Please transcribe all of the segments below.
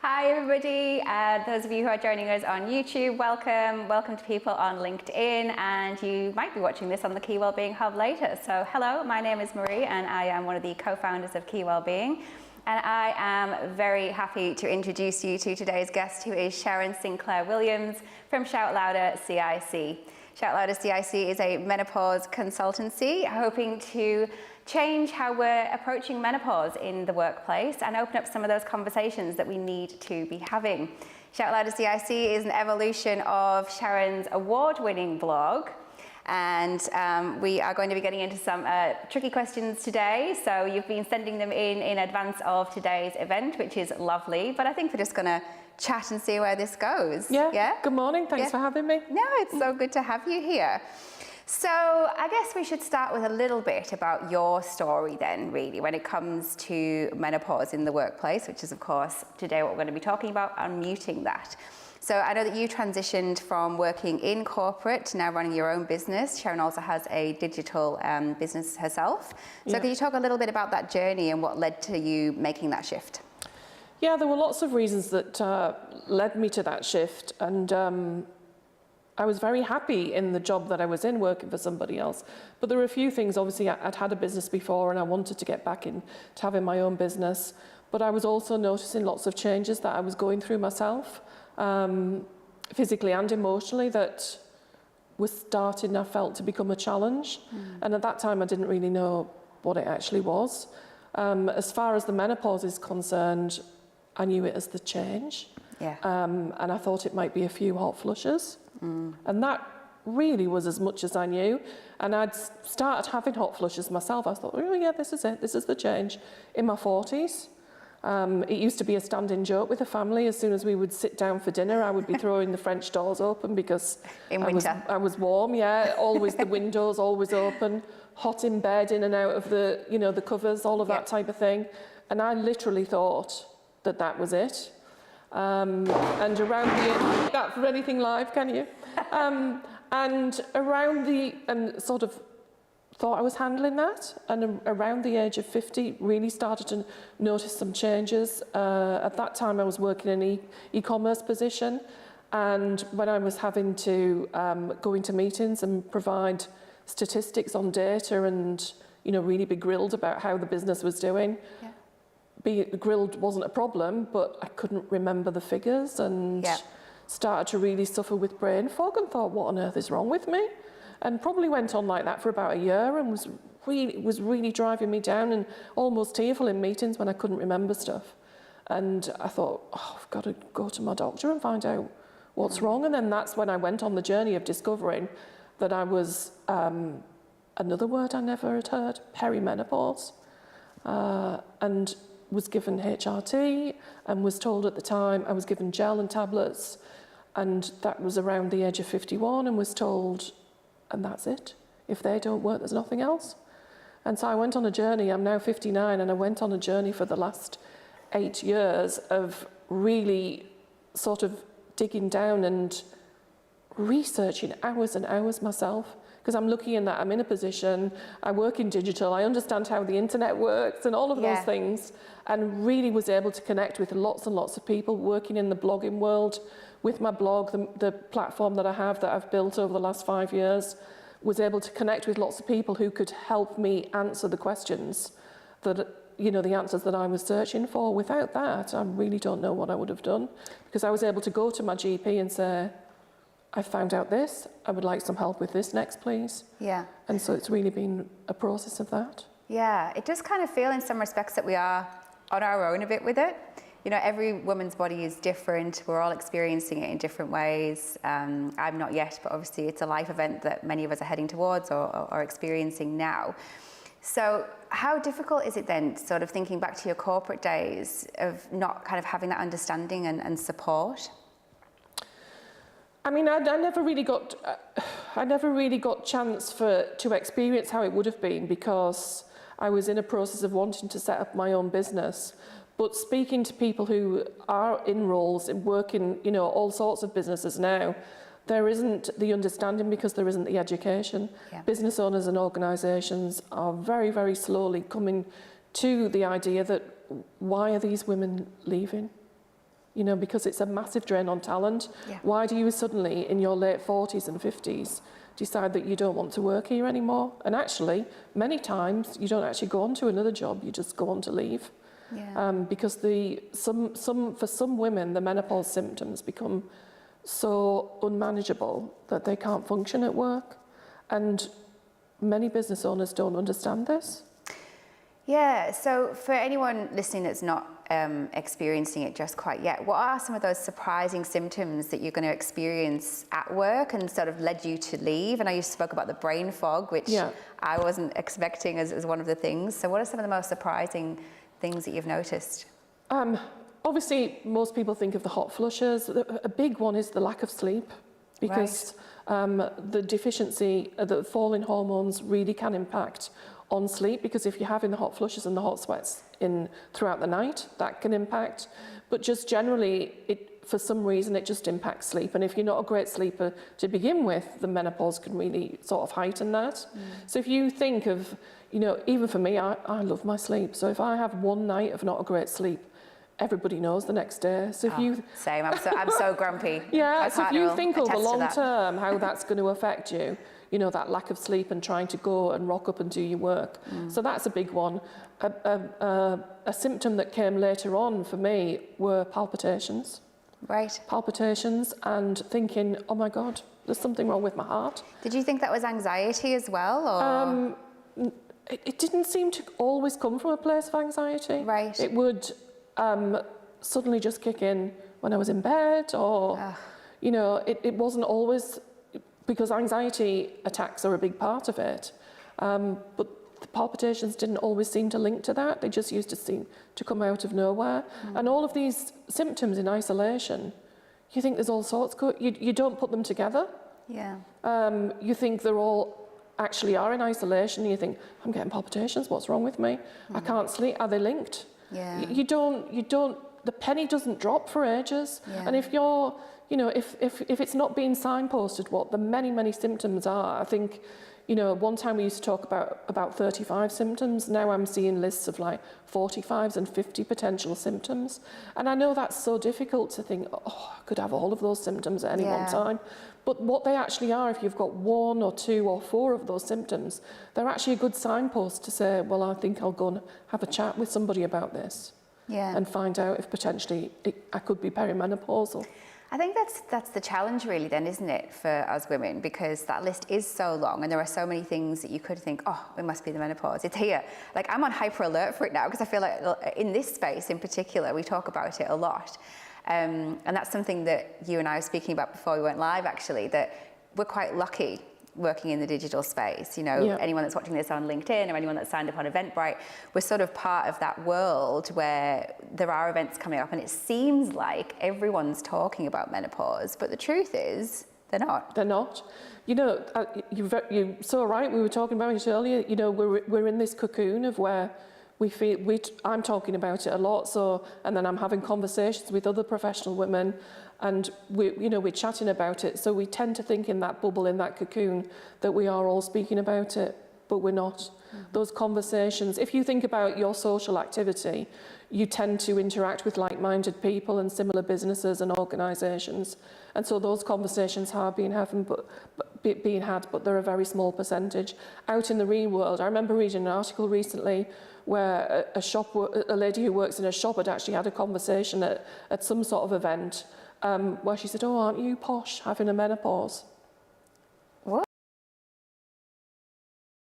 Hi everybody, those of you who are joining us on YouTube, welcome to people on LinkedIn, and you might be watching this on the Key Wellbeing Hub later. So hello, my name is Marie and I am one of the co-founders of Key Wellbeing, and I am very happy to introduce you to today's guest, who is Sharon Sinclair Williams from Shout Louder CIC. Shout Louder CIC is a menopause consultancy hoping to change how we're approaching menopause in the workplace and open up some of those conversations that we need to be having. Shout Louder CIC is an evolution of Sharon's award-winning blog, and we are going to be getting into some tricky questions today. So you've been sending them in advance of today's event, which is lovely, but I think we're just going to chat and see where this goes. Yeah? Good morning, thanks for having me. No, it's so good to have you here. So I guess we should start with a little bit about your story then, really, when it comes to menopause in the workplace, which is, of course, today what we're going to be talking about, unmuting that. So I know that you transitioned from working in corporate to now running your own business. Sharon also has a digital business herself. So can you talk a little bit about that journey and what led to you making that shift? Yeah, there were lots of reasons that led me to that shift, and I was very happy in the job that I was in, working for somebody else. But there were a few things. Obviously, I'd had a business before and I wanted to get back into having my own business. But I was also noticing lots of changes that I was going through myself, physically and emotionally, that was starting, I felt, to become a challenge. And at that time, I didn't really know what it actually was. As far as the menopause is concerned, I knew it as the change. And I thought it might be a few hot flushes. And that really was as much as I knew. And I'd started having hot flushes myself. I thought, oh yeah, this is it. This is the change. In my 40s. It used to be a standing joke with the family. As soon as we would sit down for dinner, I would be throwing the French doors open because I was warm, always the windows always open, hot in bed, in and out of the, the covers, all of that type of thing. And I literally thought that that was it. And around the that for anything live, can you? And sort of thought I was handling that, and around the age of 50 really started to notice some changes. At that time I was working in an e-commerce position, and when I was having to go into meetings and provide statistics on data and really be grilled about how the business was doing. Being grilled wasn't a problem, but I couldn't remember the figures and started to really suffer with brain fog and thought, what on earth is wrong with me? And probably went on like that for about a year and was really driving me down and almost tearful in meetings when I couldn't remember stuff. And I thought, I've got to go to my doctor and find out what's wrong. And then that's when I went on the journey of discovering that I was, another word I never had heard, perimenopause. And was given HRT and was told at the time, I was given gel and tablets, and that was around the age of 51, and was told, and that's it. If they don't work, there's nothing else. And so I went on a journey. I'm now 59, and I went on a journey for the last 8 years of really sort of digging down and researching hours and hours myself. Because I'm looking in that I'm in a position, I work in digital, I understand how the internet works and all of those things, and really was able to connect with lots and lots of people working in the blogging world. With my blog, the platform that I have that I've built over the last 5 years, was able to connect with lots of people who could help me answer the questions that, the answers that I was searching for. Without that, I really don't know what I would have done, because I was able to go to my GP and say, I found out this, I would like some help with this next, please. And so it's really been a process of that. It does kind of feel in some respects that we are on our own a bit with it. Every woman's body is different. We're all experiencing it in different ways. I'm not yet, but obviously it's a life event that many of us are heading towards or are experiencing now. So how difficult is it then, sort of thinking back to your corporate days, of not kind of having that understanding and support? I mean, I never really got chance to experience how it would have been, because I was in a process of wanting to set up my own business. But speaking to people who are in roles and work in, all sorts of businesses now, there isn't the understanding because there isn't the education. Business owners and organisations are very, very slowly coming to the idea that why are these women leaving? you know, because it's a massive drain on talent. Yeah. Why do you suddenly, in your late 40s and 50s, decide that you don't want to work here anymore? And actually, many times, you don't actually go on to another job, you just go on to leave. Yeah. Because for some women, the menopause symptoms become so unmanageable that they can't function at work. And many business owners don't understand this. Yeah, so for anyone listening that's not experiencing it just quite yet, what are some of those surprising symptoms that you're going to experience at work and sort of led you to leave? I know you spoke about the brain fog, which I wasn't expecting as one of the things. So what are some of the most surprising things that you've noticed? Obviously, most people think of the hot flushes. A big one is the lack of sleep, because the deficiency, the fall in hormones really can impact on sleep, because if you're having the hot flushes and the hot sweats throughout the night, that can impact. But just generally, for some reason, it just impacts sleep. And if you're not a great sleeper to begin with, the menopause can really sort of heighten that. So if you think of, you know, even for me, I love my sleep. So if I have one night of not a great sleep, everybody knows the next day. So if you same, I'm so grumpy. Yeah, so if you think over long term how that's going to affect you, you know, that lack of sleep and trying to go and rock up and do your work. So that's a big one. A symptom that came later on for me were palpitations. Right. Palpitations and thinking, oh my God, there's something wrong with my heart. Did you think that was anxiety as well? Or? It didn't seem to always come from a place of anxiety. Right. It would suddenly just kick in when I was in bed, or, you know, it wasn't always, because anxiety attacks are a big part of it. But the palpitations didn't always seem to link to that. They just used to seem to come out of nowhere. And all of these symptoms in isolation, you think there's all sorts you don't put them together. Yeah. You think they're all actually are in isolation. You think, I'm getting palpitations, what's wrong with me? I can't sleep, are they linked? Yeah. You don't, the penny doesn't drop for ages. Yeah. And if you're, you know, if it's not being signposted what the many symptoms are, I think, you know, one time we used to talk about 35 symptoms. Now I'm seeing lists of like 45s and 50 potential symptoms. And I know that's so difficult to think, oh, I could have all of those symptoms at any one time. But what they actually are, if you've got 1 or 2 or 4 of those symptoms, they're actually a good signpost to say, well, I think I'll go and have a chat with somebody about this. Yeah. And find out if potentially I could be perimenopausal. I think that's the challenge really then, isn't it, for us women, because that list is so long and there are so many things that you could think, oh, it must be the menopause. It's here. Like, I'm on hyper alert for it now, because I feel like in this space in particular, we talk about it a lot. And that's something that you and I were speaking about before we went live, actually, that we're quite lucky working in the digital space. You know, anyone that's watching this on LinkedIn or anyone that's signed up on Eventbrite, we're sort of part of that world where there are events coming up and it seems like everyone's talking about menopause, but the truth is they're not. They're not. You know, you're so right, we were talking about it earlier, you know, we're in this cocoon of where I'm talking about it a lot, so, and then I'm having conversations with other professional women, and we're chatting about it, so we tend to think in that bubble, in that cocoon, that we are all speaking about it, but we're not. Those conversations, if you think about your social activity, you tend to interact with like-minded people and similar businesses and organisations, and so those conversations are being had, but they're a very small percentage. Out in the real world, I remember reading an article recently where a lady who works in a shop had actually had a conversation at some sort of event, where she said, oh, aren't you posh having a menopause? What?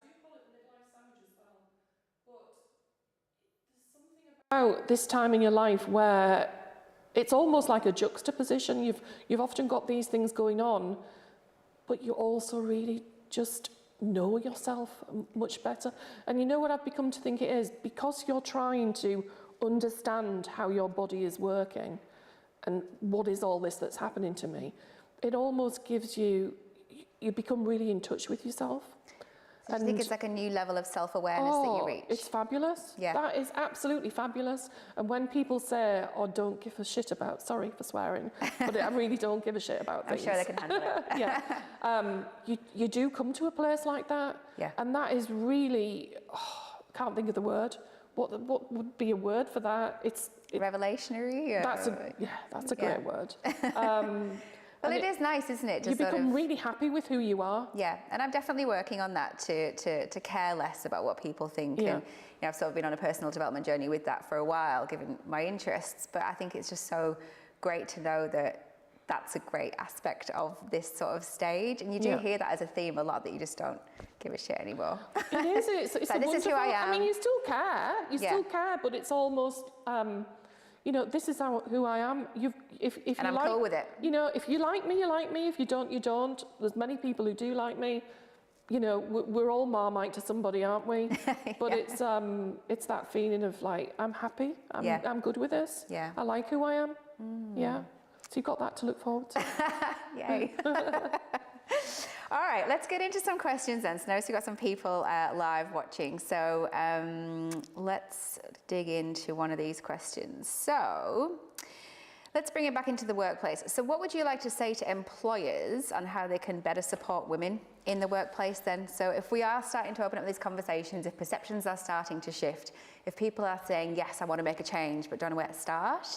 I do call it the midlife sandwich as well, but there's something about this time in your life where it's almost like a juxtaposition. You've often got these things going on, but you also really just know yourself much better. And you know what I've become to think it is? Because you're trying to understand how your body is working and what is all this that's happening to me, it almost gives you become really in touch with yourself. So do you think it's like a new level of self-awareness that you reach? It's fabulous. Yeah. That is absolutely fabulous. And when people say, oh, don't give a shit about, sorry for swearing, but I really don't give a shit about things. I'm sure they can handle it. You do come to a place like that. Yeah. And that is really, can't think of the word. What would be a word for that? Revelationary? That's a great word. Well, it is nice, isn't it? You become really happy with who you are. Yeah, and I'm definitely working on that to care less about what people think. Yeah. And I've sort of been on a personal development journey with that for a while, given my interests. But I think it's just so great to know that that's a great aspect of this sort of stage. And you do hear that as a theme a lot, that you just don't give a shit anymore. It is. It's like, this is who I am. I mean, you still care. You still care, but it's almost... this is who I am. If and you I'm cool with it. If you like me, you like me. If you don't, you don't. There's many people who do like me. We're all Marmite to somebody, aren't we? But it's that feeling of like, I'm happy. I'm good with this. Yeah. I like who I am. Yeah. So you've got that to look forward to. Yay. All right, let's get into some questions then. So notice we've got some people live watching. So let's dig into one of these questions. So let's bring it back into the workplace. So what would you like to say to employers on how they can better support women in the workplace then? So if we are starting to open up these conversations, if perceptions are starting to shift, if people are saying, yes, I want to make a change, but don't know where to start,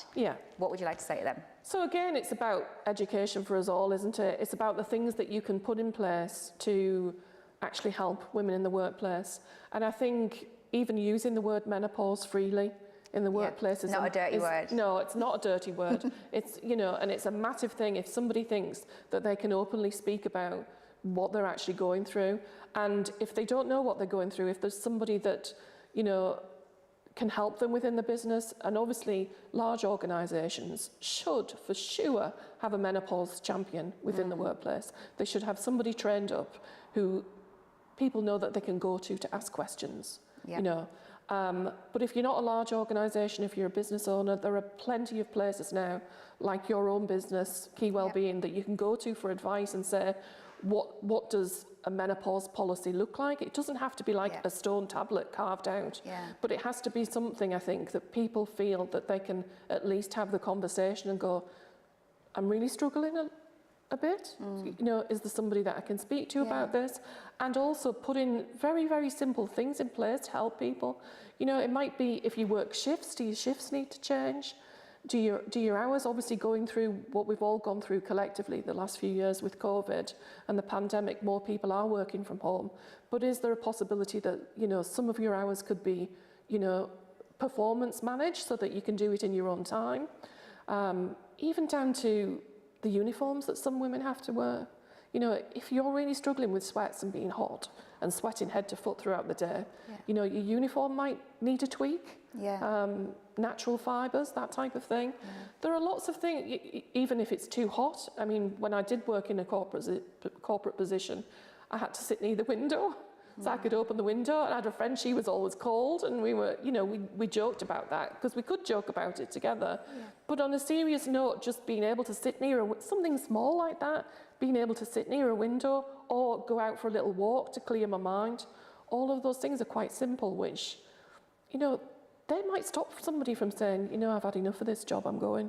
what would you like to say to them? So again, it's about education for us all, isn't it? It's about the things that you can put in place to actually help women in the workplace. And I think even using the word menopause freely in the workplace is not a dirty word. No, it's not a dirty word. It's, and it's a massive thing if somebody thinks that they can openly speak about what they're actually going through. And if they don't know what they're going through, if there's somebody that, can help them within the business, and obviously large organisations should for sure have a menopause champion within the workplace. They should have somebody trained up who people know that they can go to ask questions. But if you're not a large organisation, if you're a business owner, there are plenty of places now, like your own business, Key Wellbeing, that you can go to for advice and say, what does a menopause policy look like? It doesn't have to be like a stone tablet carved out, but it has to be something, I think, that people feel that they can at least have the conversation and go, I'm really struggling a bit. Is there somebody that I can speak to about this? And also put in very, very simple things in place to help people. It might be if you work shifts, do your shifts need to change? Do your hours, obviously going through what we've all gone through collectively the last few years with COVID and the pandemic, more people are working from home. But is there a possibility that, some of your hours could be, performance managed so that you can do it in your own time? Even down to the uniforms that some women have to wear. If you're really struggling with sweats and being hot and sweating head to foot throughout the day, your uniform might need a tweak. Natural fibres, that type of thing. There are lots of things, even if it's too hot. I mean, when I did work in a corporate position, I had to sit near the window. So I could open the window, and I had a friend, she was always cold, and we were, we joked about that because we could joke about it together. But on a serious note, just being able to sit near something small like that, being able to sit near a window or go out for a little walk to clear my mind, all of those things are quite simple, which, they might stop somebody from saying, I've had enough of this job, I'm going.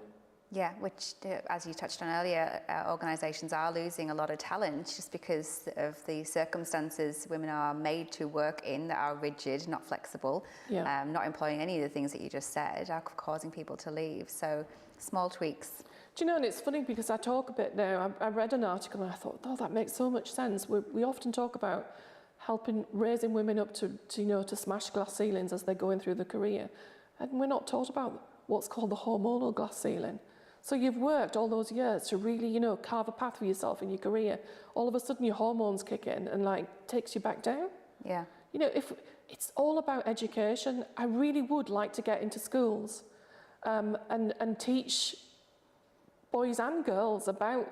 Yeah, which, as you touched on earlier, organisations are losing a lot of talent just because of the circumstances women are made to work in that are rigid, not flexible, not employing any of the things that you just said, are causing people to leave. So small tweaks. Do you know, and it's funny because I talk a bit now, I read an article and I thought, that makes so much sense. We often talk about raising women up to smash glass ceilings as they're going through the career. And we're not taught about what's called the hormonal glass ceiling. So you've worked all those years to really, carve a path for yourself in your career. All of a sudden your hormones kick in and takes you back down. Yeah. If it's all about education, I really would like to get into schools and teach boys and girls about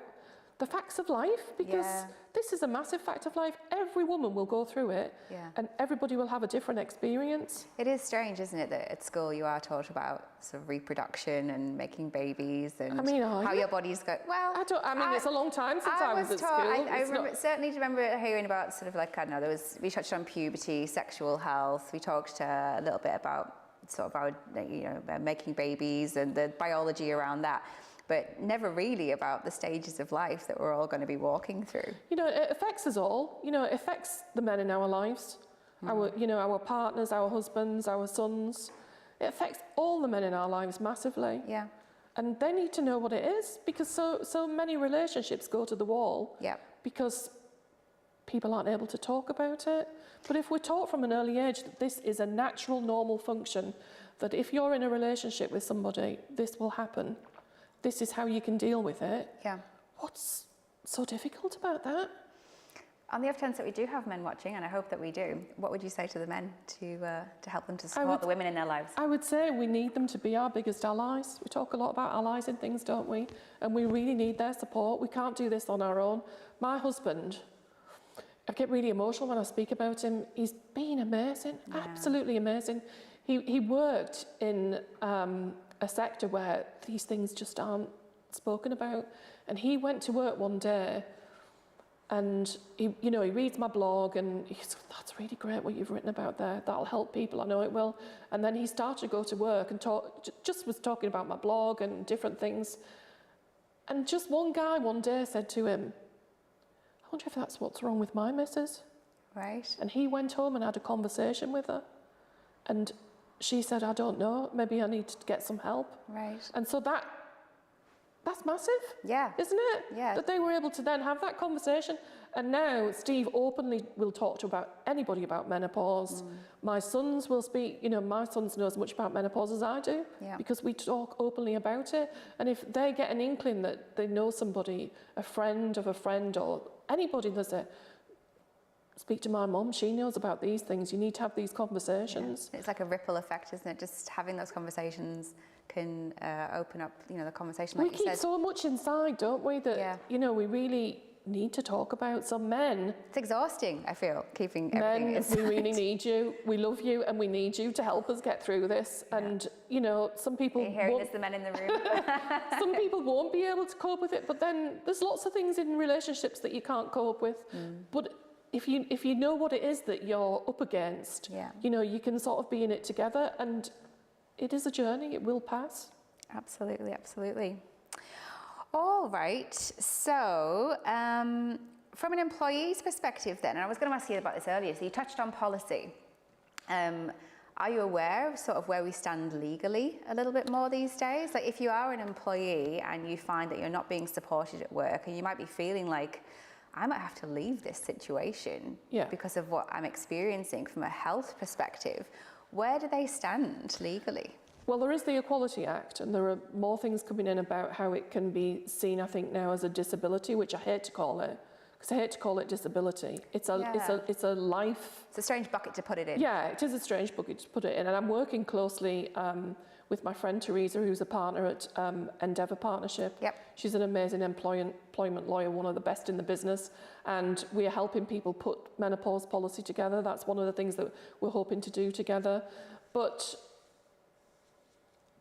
the facts of life, because this is a massive fact of life. Every woman will go through it, and everybody will have a different experience. It is strange, isn't it, that at school you are taught about sort of reproduction and making babies and how your body's go. Well, it's a long time since I was at school. I certainly remember hearing about sort of we touched on puberty, sexual health. We talked a little bit about sort of our making babies and the biology around that, but never really about the stages of life that we're all going to be walking through. It affects us all. It affects the men in our lives, our partners, our husbands, our sons. It affects all the men in our lives massively. Yeah. And they need to know what it is, because so many relationships go to the wall Yeah. because people aren't able to talk about it. But if we're taught from an early age that this is a natural, normal function, that if you're in a relationship with somebody, this will happen. This is how you can deal with it. Yeah. What's so difficult about that? On the off chance that we do have men watching, and I hope that we do, what would you say to the men to help them to support the women in their lives? I would say we need them to be our biggest allies. We talk a lot about allies and things, don't we? And we really need their support. We can't do this on our own. My husband, I get really emotional when I speak about him. He's been amazing, absolutely amazing. He worked in a sector where these things just aren't spoken about. And he went to work one day, and he reads my blog, and he says, "That's really great what you've written about there. That'll help people. I know it will." And then he started to go to work and just was talking about my blog and different things. And just one guy one day said to him, "I wonder if that's what's wrong with my missus." Right. And he went home and had a conversation with her. And she said, "I don't know. Maybe I need to get some help." Right. And so that's massive, Yeah. isn't it? Yeah. That they were able to then have that conversation. And now Steve openly will talk to anybody about menopause. My sons will speak, my sons know as much about menopause as I do, because we talk openly about it. And if they get an inkling that they know somebody, a friend of a friend, or anybody that says, "Speak to my mum, she knows about these things, you need to have these conversations." Yeah. It's like a ripple effect, isn't it? Just having those conversations can open up, the conversation, like you said. We keep so much inside, don't we, that, we really need to talk about. Some men... It's exhausting, I feel, keeping everything inside. We really need you, we love you, and we need you to help us get through this. Yeah. And, some people... Are you hearing this, the men in the room? Some people won't be able to cope with it, but then there's lots of things in relationships that you can't cope with. But if you know what it is that you're up against, you can sort of be in it together, and it is a journey, it will pass. Absolutely, absolutely. All right, so from an employee's perspective then, and I was going to ask you about this earlier, so you touched on policy. Are you aware of sort of where we stand legally a little bit more these days? Like if you are an employee and you find that you're not being supported at work, and you might be feeling like, I might have to leave this situation because of what I'm experiencing from a health perspective, where do they stand legally? Well, there is the Equality Act, and there are more things coming in about how it can be seen, I think, now as a disability, which I hate to call it, because I hate to call it disability. It's a life... It's a strange bucket to put it in. Yeah, it is a strange bucket to put it in, and I'm working closely with my friend Teresa, who's a partner at Endeavour Partnership. Yep. She's an amazing employment lawyer, one of the best in the business, and we are helping people put menopause policy together. That's one of the things that we're hoping to do together. But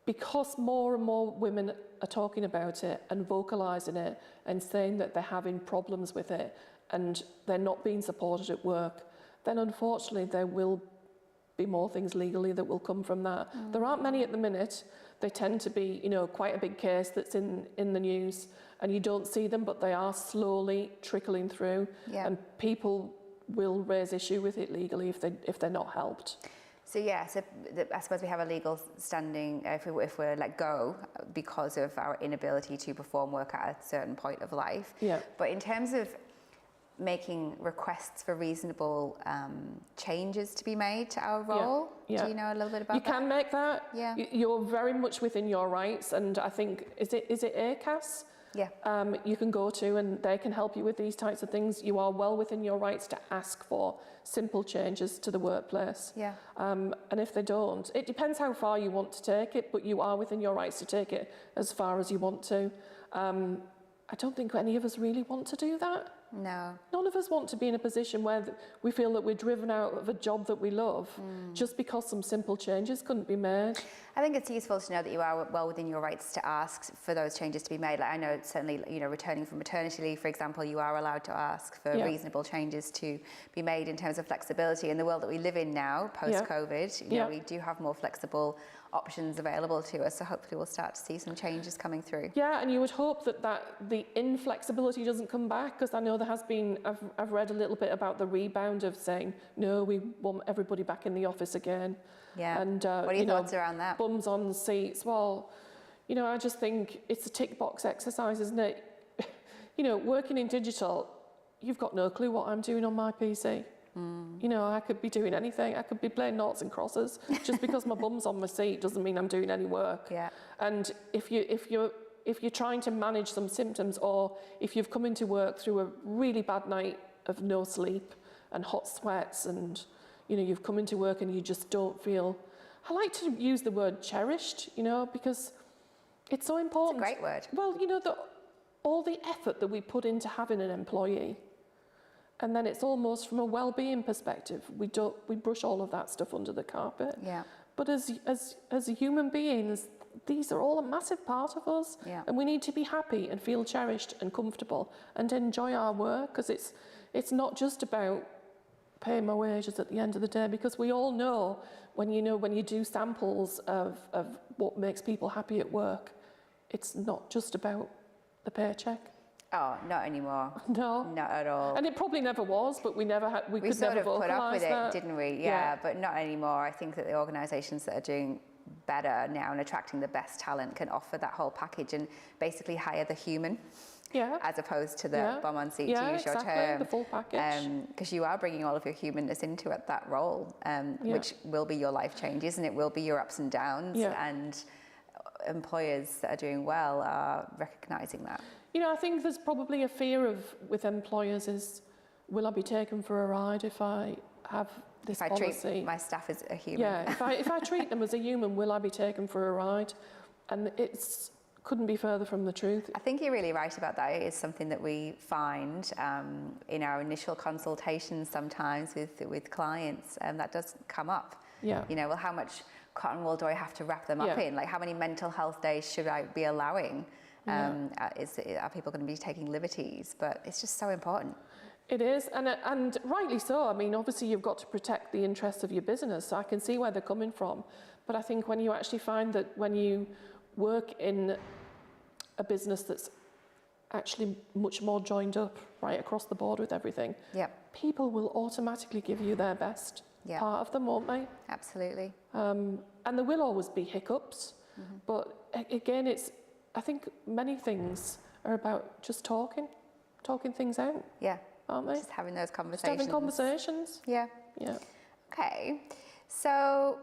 because more and more women are talking about it and vocalising it and saying that they're having problems with it and they're not being supported at work, then unfortunately there will be more things legally that will come from that. There aren't many at the minute. They tend to be, quite a big case that's in the news, and you don't see them, but they are slowly trickling through, and people will raise issue with it legally if they're not helped. So I suppose we have a legal standing if we're let go because of our inability to perform work at a certain point of life. Yeah. But in terms of making requests for reasonable changes to be made to our role, do you know a little bit about that? You can make that. Yeah. You're very much within your rights, and I think, is it ACAS? Yeah. You can go to, and they can help you with these types of things. You are well within your rights to ask for simple changes to the workplace. Yeah. And if they don't, it depends how far you want to take it, but you are within your rights to take it as far as you want to. I don't think any of us really want to do that. No. None of us want to be in a position where we feel that we're driven out of a job that we love just because some simple changes couldn't be made. I think it's useful to know that you are well within your rights to ask for those changes to be made. Like I know certainly, returning from maternity leave, for example, you are allowed to ask for reasonable changes to be made in terms of flexibility. In the world that we live in now, post-COVID, we do have more flexible options available to us. So hopefully we'll start to see some changes coming through. Yeah, and you would hope that the inflexibility doesn't come back, because I know there there has been, I've read a little bit about the rebound of saying, no, we want everybody back in the office again. Yeah. And, what are your thoughts around that? Bums on the seats. Well, I just think it's a tick box exercise, isn't it? Working in digital, you've got no clue what I'm doing on my PC. I could be doing anything. I could be playing noughts and crosses. Just because my bum's on my seat doesn't mean I'm doing any work. Yeah. And if you're trying to manage some symptoms, or if you've come into work through a really bad night of no sleep and hot sweats, and you've come into work and you just don't feel, I like to use the word cherished, because it's so important. It's a great word. Well, all the effort that we put into having an employee, and then it's almost from a well-being perspective, we brush all of that stuff under the carpet. Yeah. But as human beings, these are all a massive part of us. Yeah. And we need to be happy and feel cherished and comfortable and enjoy our work, because it's not just about paying my wages at the end of the day, because we all know when you do samples of what makes people happy at work, it's not just about the paycheck. Oh, not anymore. No. Not at all. And it probably never was, but we could never put up with that. it, didn't we? Yeah, but not anymore. I think that the organisations that are doing better now and attracting the best talent can offer that whole package and basically hire the human. Yeah. As opposed to the bum on seat, to use your term. The full package. Because you are bringing all of your humanness into that role, which will be your life changes, and it will be your ups and downs. Yeah. And employers that are doing well are recognising that. I think there's probably a fear with employers is, will I be taken for a ride if I have this policy? If I treat my staff as a human. Yeah, if I treat them as a human, will I be taken for a ride? And couldn't be further from the truth. I think you're really right about that. It is something that we find in our initial consultations sometimes with clients, and that does come up. Yeah. Well, how much cotton wool do I have to wrap them up in? Like, how many mental health days should I be allowing? Are people going to be taking liberties? But it's just so important. It is, and rightly so. I mean, obviously you've got to protect the interests of your business, so I can see where they're coming from. But I think when you actually find that when you work in a business that's actually much more joined up right across the board with everything, people will automatically give you their best part of them, won't they? Absolutely. And there will always be hiccups, but again, I think many things are about just talking things out. Yeah. Aren't they? Just having those conversations. Just having conversations. Yeah. Yeah. Okay. So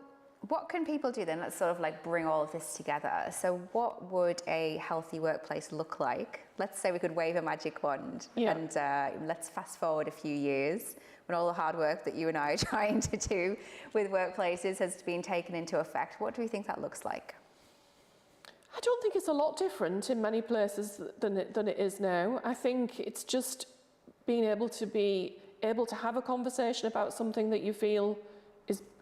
what can people do then? Let's sort of like bring all of this together. So what would a healthy workplace look like? Let's say we could wave a magic wand and let's fast forward a few years when all the hard work that you and I are trying to do with workplaces has been taken into effect. What do we think that looks like? I don't think it's a lot different in many places than it is now. I think it's just being able to have a conversation about something that you feel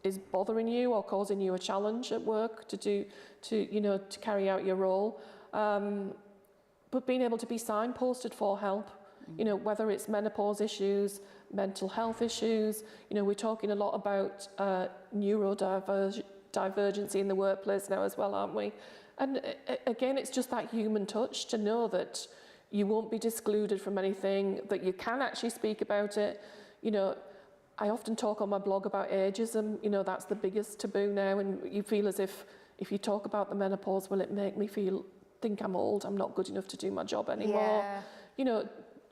is bothering you or causing you a challenge at work to carry out your role, but being able to be signposted for help. Whether it's menopause issues, mental health issues. We're talking a lot about neurodivergency in the workplace now as well, aren't we? And again, it's just that human touch to know that you won't be excluded from anything, that you can actually speak about it. I often talk on my blog about ageism. That's the biggest taboo now, and you feel as if you talk about the menopause, will it make me think I'm old, I'm not good enough to do my job anymore? Yeah.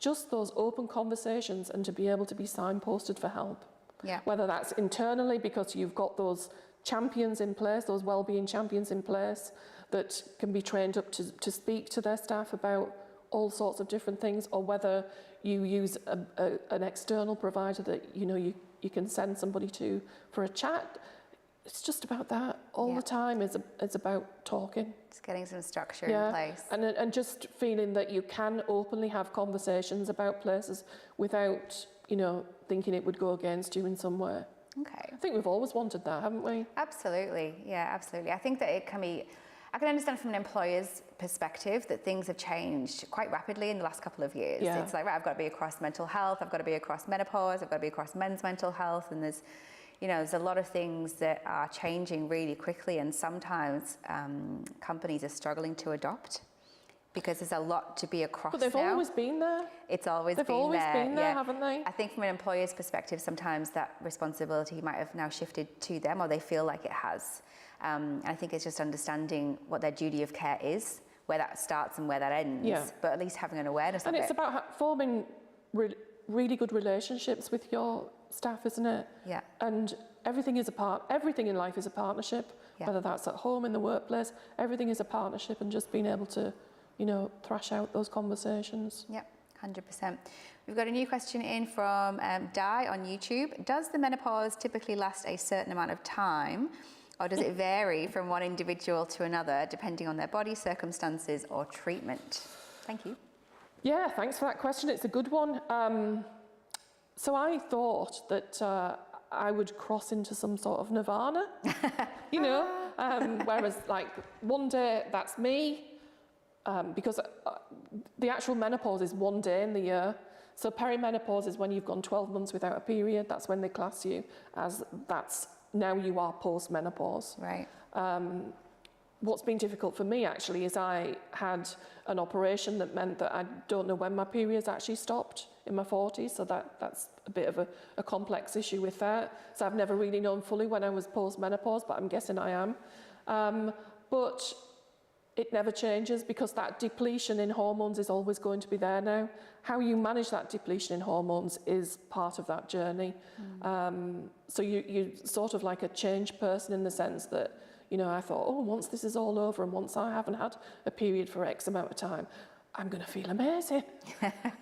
Just those open conversations, and to be able to be signposted for help. Yeah. Whether that's internally because you've got those champions in place, those wellbeing champions in place that can be trained up to speak to their staff about all sorts of different things, or whether you use an external provider that you can send somebody to for a chat. It's just about that all the time. It's about talking. Just getting some structure in place. And just feeling that you can openly have conversations about places without, thinking it would go against you in some way. Okay. I think we've always wanted that, haven't we? Absolutely. Yeah, absolutely. I think that it can be, I can understand from an employer's perspective that things have changed quite rapidly in the last couple of years. Yeah. It's like, right, I've got to be across mental health, I've got to be across menopause, I've got to be across men's mental health, and there's a lot of things that are changing really quickly, and sometimes companies are struggling to adopt. because there's a lot to be across now. But they've always been there. It's always They've been always there. been there, haven't they? I think from an employer's perspective, sometimes that responsibility might have now shifted to them, or they feel like it has. I think it's just understanding what their duty of care is, where that starts and where that ends, but at least having an awareness of it. And it's about forming really good relationships with your staff, isn't it? Yeah. And everything in life is a partnership, whether that's at home, in the workplace, everything is a partnership, and just being able to, thrash out those conversations. Yep, 100%. We've got a new question in from Di on YouTube. Does the menopause typically last a certain amount of time, or does it vary from one individual to another, depending on their body circumstances or treatment? Thank you. Yeah, thanks for that question. It's a good one. So I thought that I would cross into some sort of nirvana, whereas like one day that's me, because the actual menopause is one day in the year. So perimenopause is when you've gone 12 months without a period. That's when they class you as now you are post-menopause. Right. What's been difficult for me actually is I had an operation that meant that I don't know when my periods actually stopped in my 40s, so that's a bit of a complex issue with that. So I've never really known fully when I was post-menopause, but I'm guessing I am. But it never changes, because that depletion in hormones is always going to be there now. How you manage that depletion in hormones is part of that journey. So you're sort of like a changed person in the sense that, I thought, once this is all over and once I haven't had a period for X amount of time, I'm going to feel amazing.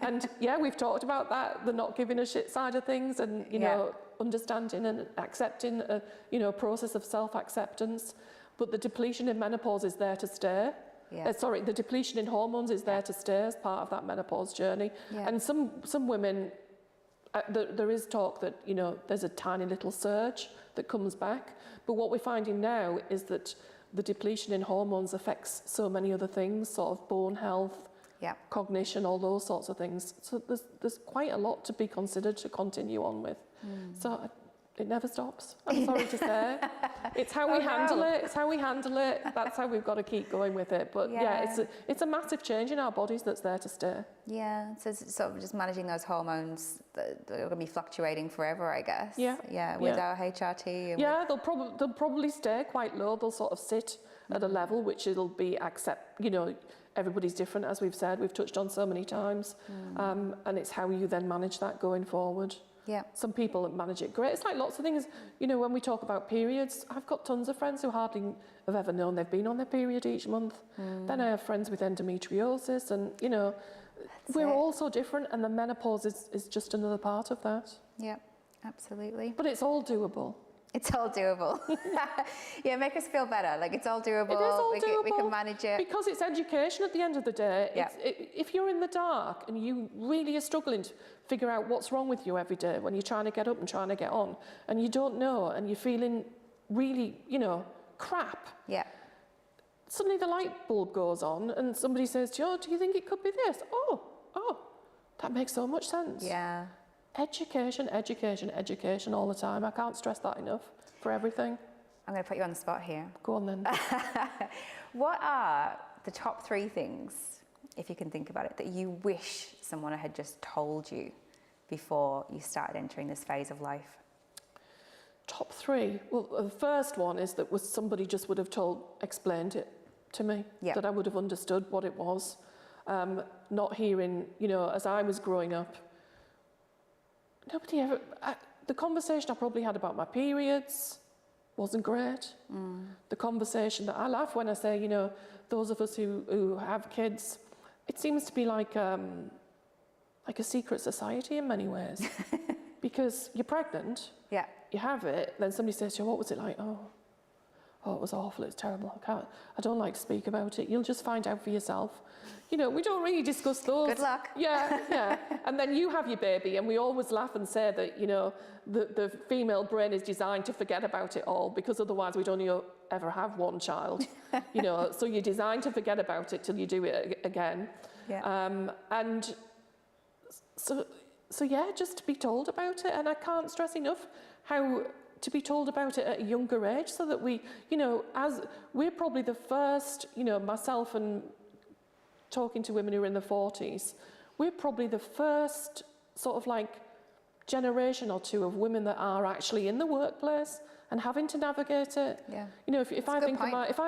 And we've talked about that, the not giving a shit side of things, and, understanding and accepting a process of self-acceptance. But the depletion in menopause is there to stay. The depletion in hormones is there to stay as part of that menopause journey. And some women, there is talk that, there's a tiny little surge that comes back. But what we're finding now is that the depletion in hormones affects so many other things, sort of bone health, cognition, all those sorts of things. So there's quite a lot to be considered to continue on with. So it never stops, I'm sorry to say. It's how we handle it. It's how we handle it. That's how we've got to keep going with it. But it's a massive change in our bodies that's there to stay. Yeah, so it's sort of just managing those hormones that are going to be fluctuating forever, I guess. Yeah. With our HRT. And they'll probably stay quite low. They'll sort of sit at a level which it'll be everybody's different, as we've said. We've touched on so many times. And it's how you then manage that going forward. Some people manage it great. It's like lots of things, when we talk about periods, I've got tons of friends who hardly have ever known they've been on their period each month. Then I have friends with endometriosis, and, we're all so different, and the menopause is just another part of that. Yeah, absolutely. But it's all doable. It's all doable. Make us feel better. Like, it's all doable. It is all doable. We can manage it. Because it's education at the end of the day. If you're in the dark and you really are struggling to figure out what's wrong with you every day when you're trying to get up and trying to get on, and you don't know, and you're feeling really, crap. Suddenly the light bulb goes on and somebody says to you, do you think it could be this? Oh, that makes so much sense. Education, education, education all the time. I can't stress that enough for everything. I'm going to put you on the spot here. Go on then. What are the top 3 things, if you can think about it, that you wish someone had just told you before you started entering this phase of life? Top 3? Well, the first one is that somebody just would have explained it to me, that I would have understood what it was. Not hearing, as I was growing up, nobody ever... the conversation I probably had about my periods wasn't great. The conversation that I laugh when I say, those of us who have kids, it seems to be like a secret society in many ways. Because you're pregnant, you have it, then somebody says to you, what was it like? Oh, it was awful, it's terrible, I don't like to speak about it. You'll just find out for yourself. We don't really discuss those. Good luck. Yeah. And then you have your baby, and we always laugh and say that, the female brain is designed to forget about it all, because otherwise we'd only ever have one child. So you're designed to forget about it till you do it again. And so just to be told about it, and I can't stress enough how to be told about it at a younger age, so that we, as we're probably the first, myself and talking to women who are in their 40s, we're probably the first sort of like generation or two of women that are actually in the workplace and having to navigate it. Yeah. You know, if I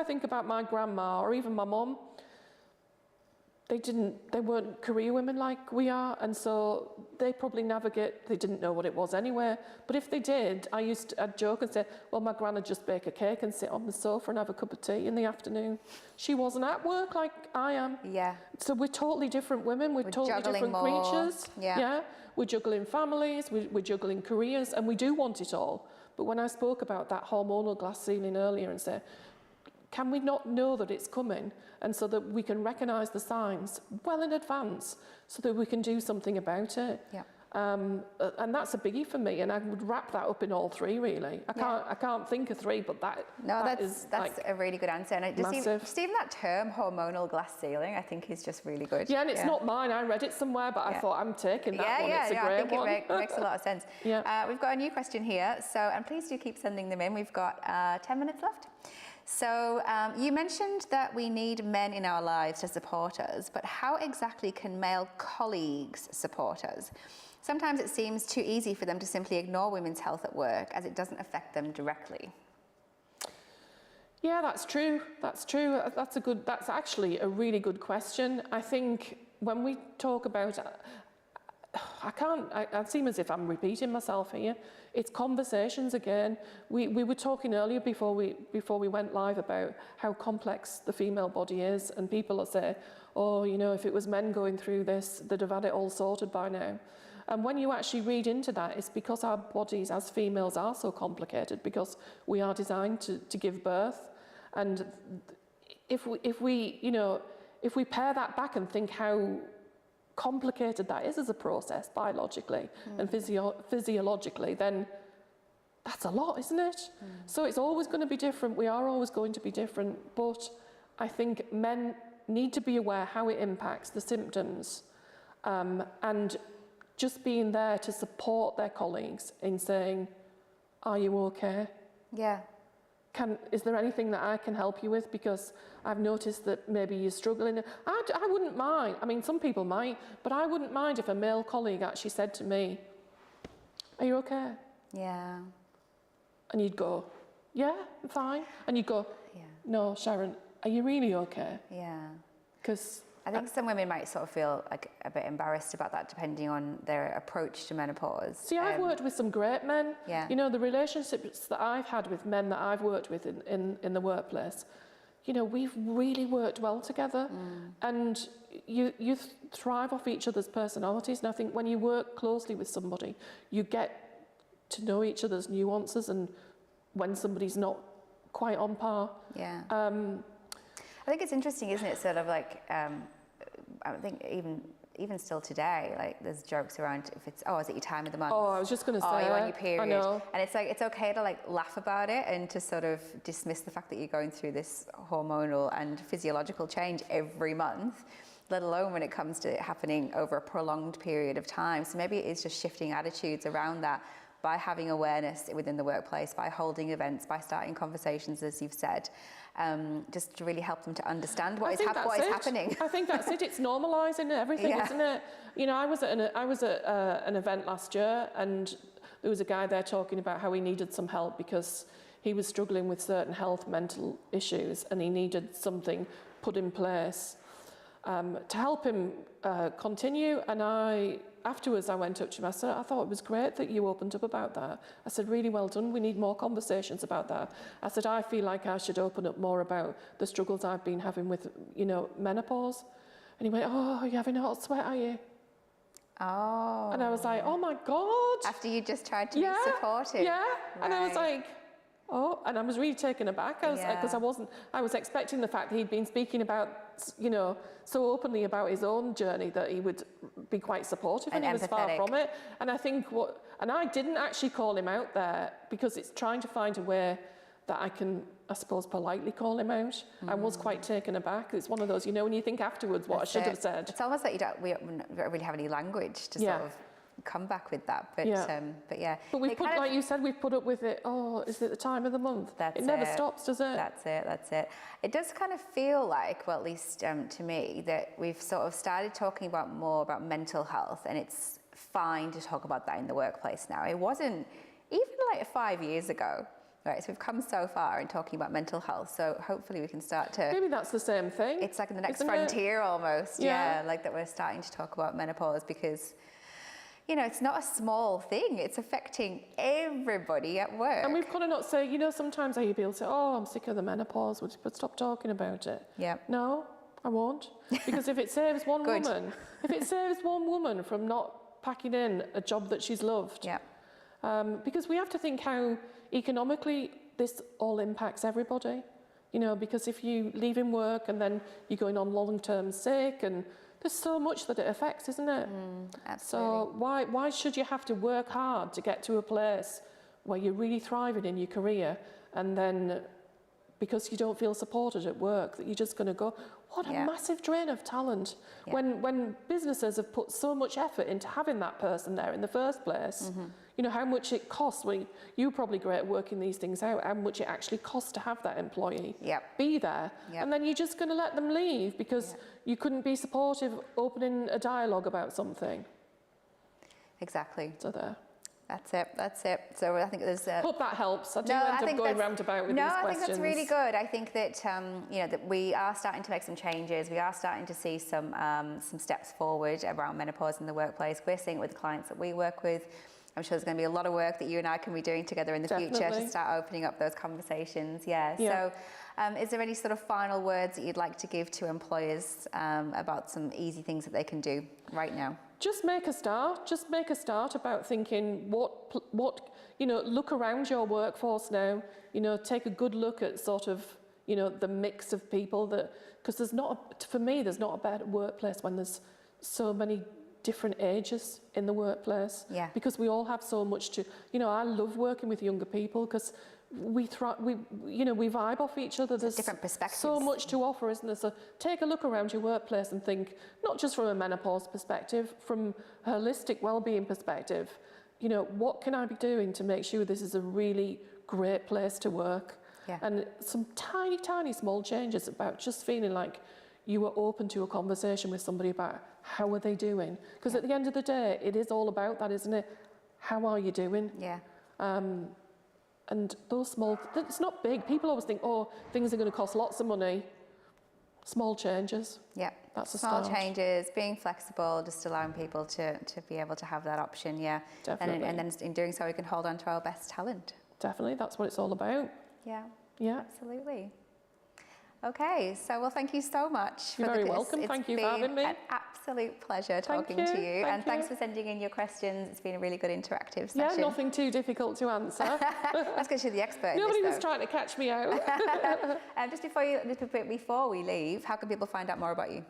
think about my grandma or even my mum, they weren't career women like we are, and so they probably they didn't know what it was anyway. But if they did, I'd joke and say, well, my gran would just bake a cake and sit on the sofa and have a cup of tea in the afternoon. She wasn't at work like I am. Yeah. So we're totally different women, we're totally different creatures. Yeah. We're juggling families, we're juggling careers, and we do want it all. But when I spoke about that hormonal glass ceiling earlier and say, can we not know that it's coming, and so that we can recognise the signs well in advance so that we can do something about it? Yeah. And that's a biggie for me, and I would wrap that up in all three, really. I can't think of three, but that's like a really good answer. And massive. Just even that term, hormonal glass ceiling, I think is just really good. Yeah, and it's not mine. I read it somewhere, but I thought I'm taking that one. It's a great one. I think it makes a lot of sense. We've got a new question here, and please do keep sending them in. We've got 10 minutes left. So you mentioned that we need men in our lives to support us, but how exactly can male colleagues support us? Sometimes it seems too easy for them to simply ignore women's health at work as it doesn't affect them directly. Yeah, that's true. That's true. That's actually a really good question. I think when we talk about, I seem as if I'm repeating myself here. It's conversations again. We were talking earlier before we went live about how complex the female body is, and people will say, oh, you know, if it was men going through this, they'd have had it all sorted by now. And when you actually read into that, it's because our bodies as females are so complicated, because we are designed to give birth. And if we pare that back and think how complicated that is as a process biologically and physiologically, then that's a lot, isn't it? So it's always going to be different. We are always going to be different. But I think men need to be aware how it impacts the symptoms, and just being there to support their colleagues in saying, are you okay? Yeah. Is there anything that I can help you with? Because I've noticed that maybe you're struggling. I wouldn't mind. I mean, some people might, but I wouldn't mind if a male colleague actually said to me, are you okay? Yeah. And you'd go, yeah, I'm fine. And you'd go, no, Sharon, are you really okay? Yeah. Because I think some women might sort of feel like a bit embarrassed about that, depending on their approach to menopause. See, I've worked with some great men. Yeah. You know, the relationships that I've had with men that I've worked with in the workplace, you know, we've really worked well together. And you thrive off each other's personalities. And I think when you work closely with somebody, you get to know each other's nuances and when somebody's not quite on par. Yeah. I think it's interesting, isn't it? Sort of like, I think even still today, like there's jokes around if it's, is it your time of the month? Oh, I was just going to say, you're on your period. I know. And it's like, it's okay to like laugh about it and to sort of dismiss the fact that you're going through this hormonal and physiological change every month, let alone when it comes to it happening over a prolonged period of time. So maybe it is just shifting attitudes around that by having awareness within the workplace, by holding events, by starting conversations, as you've said, just to really help them to understand what is happening. I think that's it. It's normalising everything, isn't it? You know, I was at an event last year, and there was a guy there talking about how he needed some help because he was struggling with certain mental issues, and he needed something put in place to help him continue. And afterwards I went up to him, I said, I thought it was great that you opened up about that. I said, really well done, we need more conversations about that. I said, I feel like I should open up more about the struggles I've been having with, you know, menopause. And he went, oh, you're having a hot sweat, are you? Oh. And I was like, oh my God. After you just tried to be supportive. Yeah, right. And I was like, oh, and I was really taken aback because I was expecting the fact that he'd been speaking about, you know, so openly about his own journey that he would be quite supportive, and he was far from it. And I think and I didn't actually call him out there because it's trying to find a way that I can, I suppose, politely call him out. I was quite taken aback. It's one of those, you know, when you think afterwards what I should have said. It's almost like we don't really have any language to sort of comeback with that. But yeah. But we've put, like you said, we've put up with it. Oh, is it the time of the month? It never stops, does it? That's it. It does kind of feel like, well, at least to me, that we've sort of started talking more about mental health, and it's fine to talk about that in the workplace now. It wasn't even like 5 years ago. Right, so we've come so far in talking about mental health, so hopefully we can start to... Maybe that's the same thing. It's like the next frontier almost, like that we're starting to talk about menopause, because, you know, it's not a small thing, it's affecting everybody at work. And we've got to not say, you know, sometimes I hear people say, oh, I'm sick of the menopause, but stop talking about it. Yeah. No, I won't, because if it saves one woman from not packing in a job that she's loved, because we have to think how economically this all impacts everybody, you know, because if you leave in work and then you're going on long-term sick, and there's so much that it affects, isn't it? Absolutely. So why should you have to work hard to get to a place where you're really thriving in your career, and then because you don't feel supported at work, that you're just going to go, what a massive drain of talent. When businesses have put so much effort into having that person there in the first place, you know, how much it costs. Well, you're probably great at working these things out, how much it actually costs to have that employee be there. And then you're just going to let them leave because you couldn't be supportive, opening a dialogue about something. Exactly. So there. That's it. So I think there's... Hope that helps. I do end up going roundabout with these questions. No, I think that's really good. I think that, you know, that we are starting to make some changes. We are starting to see some steps forward around menopause in the workplace. We're seeing it with the clients that we work with. I'm sure there's going to be a lot of work that you and I can be doing together in the future to start opening up those conversations. So is there any sort of final words that you'd like to give to employers about some easy things that they can do right now? Just make a start. Just make a start about thinking what you know, look around your workforce now. You know, take a good look at sort of, you know, the mix of people that, because there's not, for me, there's not a better workplace when there's so many different ages in the workplace. Because we all have so much to, you know, I love working with younger people because we vibe off each other. There's different perspectives. So much to offer, isn't there? So take a look around your workplace and think, not just from a menopause perspective, from a holistic well-being perspective, you know, what can I be doing to make sure this is a really great place to work? And some tiny, tiny small changes about just feeling like you were open to a conversation with somebody about how are they doing? Because at the end of the day, it is all about that, isn't it? How are you doing? And those small, it's not big. People always think, oh, things are going to cost lots of money. Small changes. That's a start. Small changes, being flexible, just allowing people to be able to have that option, Definitely. And then in doing so, we can hold on to our best talent. Definitely, that's what it's all about. Yeah, absolutely. Okay, so well, thank you so much. You're very welcome. Thank you for having me. It's been an absolute pleasure talking to you. And thanks for sending in your questions. It's been a really good interactive session. Yeah, nothing too difficult to answer. That's because you're the expert. Nobody was trying to catch me out. Just before we leave, how can people find out more about you?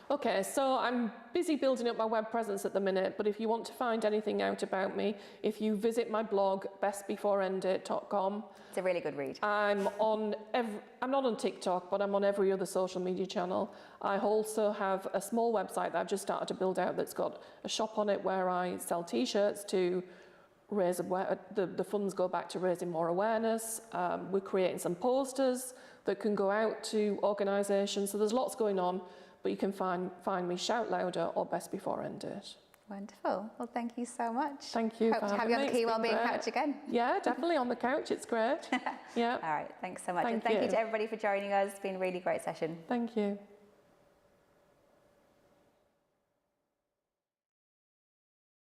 Okay, so I'm busy building up my web presence at the minute, but if you want to find anything out about me, if you visit my blog, bestbeforeendit.com. It's a really good read. I'm not on TikTok, but I'm on every other social media channel. I also have a small website that I've just started to build out that's got a shop on it where I sell t-shirts to raise the funds go back to raising more awareness. We're creating some posters that can go out to organisations, so there's lots going on. But you can find me Shout Louder or Best Before End It. Wonderful. Well, thank you so much. Thank you. Hope to have you on the Key Wellbeing couch again. Yeah, definitely on the couch. It's great. Yeah. All right. Thanks so much. And thank you to everybody for joining us. It's been a really great session. Thank you.